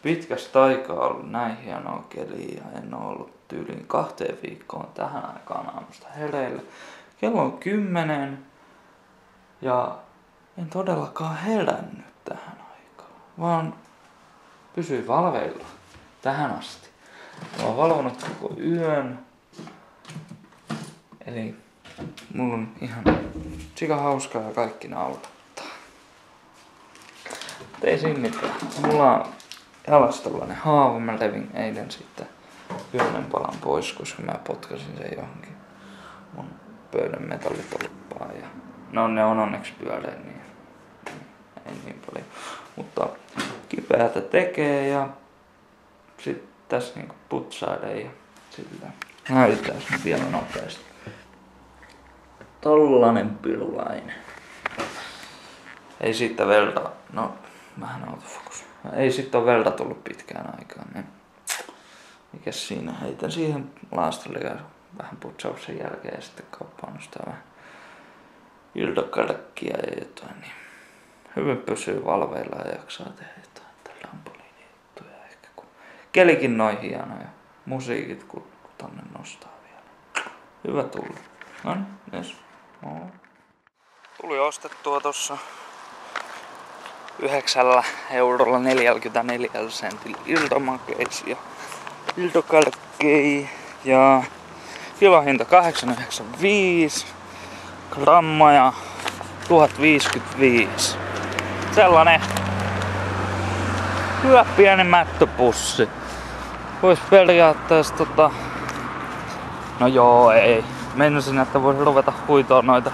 Pitkästä aikaa ollut näin hienoa keliä ja en ole ollut tyyliin 2 viikkoon tähän aikaan aamusta hereillä. Kello on 10 ja en todellakaan herännyt tähän aikaan, vaan pysyin valveilla tähän asti. Mä oon valvonut koko yön. Eli mulla on ihan sika hauskaa ja kaikki naurattaa. Ei siinä mitään. Mulla on jalassa tällainen haava. Mä levin eilen sitten pienen palan pois, koska mä potkasin sen johonkin mun pöydän metallitolppaan. Ja no ne on onneksi pyöreä, niin ei niin paljon. Mutta kipeätä tekee ja sit tässä niinku putsailee ja sillä näytetään sen vielä nopeasti. Tollanen pirulainen. Ei siitä verta, no vähän autofokus. Ei siitä ole verta tullut pitkään aikaan. Niin. Mikäs siinä? Heitän siihen laastille ja vähän putsauksen jälkeen ja sitten kauppaan sitä vähän iltakalkkia ja jotain. Niin hyvin pysyy valveilla ja jaksaa tehdä jotain trampoliinijuttuja ehkä. Kun kelikin noin hieno ja musiikit kun tonne nostaa vielä. Hyvä tulla. Noniin, yes. Tuli ostettua tossa 9,44 iltamakeisia, iltakalkkeja ja kilohinta 8,95 grammaa ja 1055. Sellainen hyvä pieni mättöpussi. Vois periaatteessa no joo ei. Meinasin, että voisi ruveta huitoa noita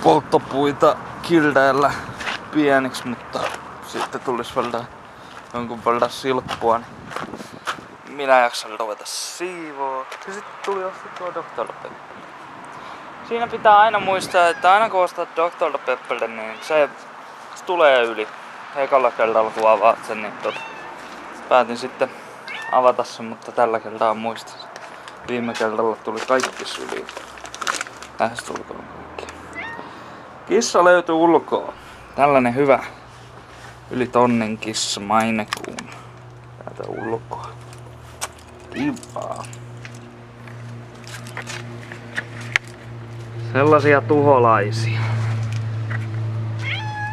polttopuita kildeillä pieniksi, mutta sitten tulisi vielä jonkun verran silppua, niin minä jaksan ruveta siivoa. Ja sitten tuli ostettua Dr. Pepper. Siinä pitää aina muistaa, että aina kun ostat Dr. Pepper, niin se tulee yli. Ekalla kerralla kun avaat sen, niin päätin sitten avata sen, mutta tällä kertaa muistin. Viime kerralla tuli kaikki syliin. Lähes tulkoon kaikki. Kissa löytyi ulkoa. Tällainen hyvä yli tonnin kissa Mainekuun. Täältä ulkoa. Kivaa. Sellaisia tuholaisia.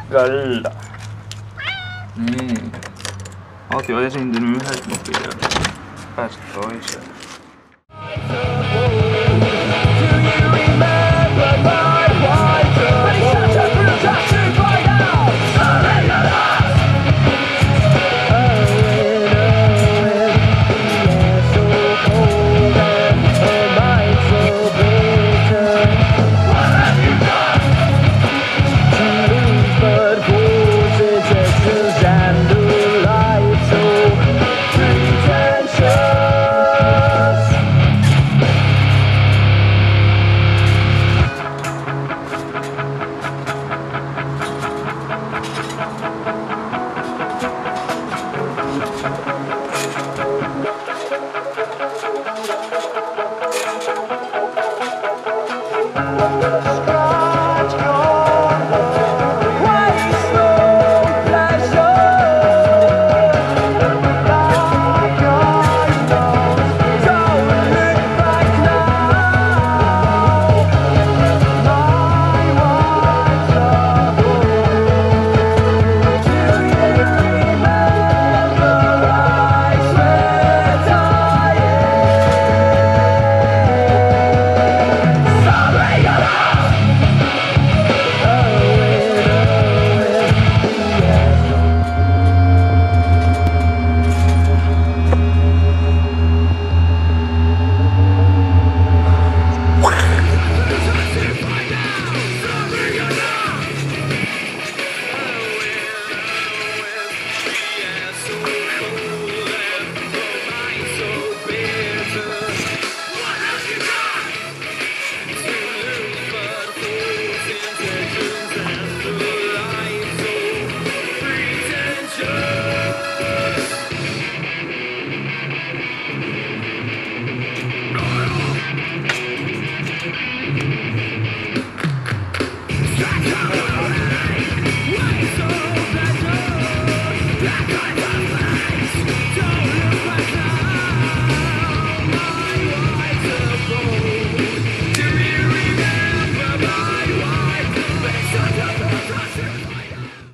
Kyllä. Niin. Oot jo esiintynyt yhdessä videossa. Pääsit toiseen.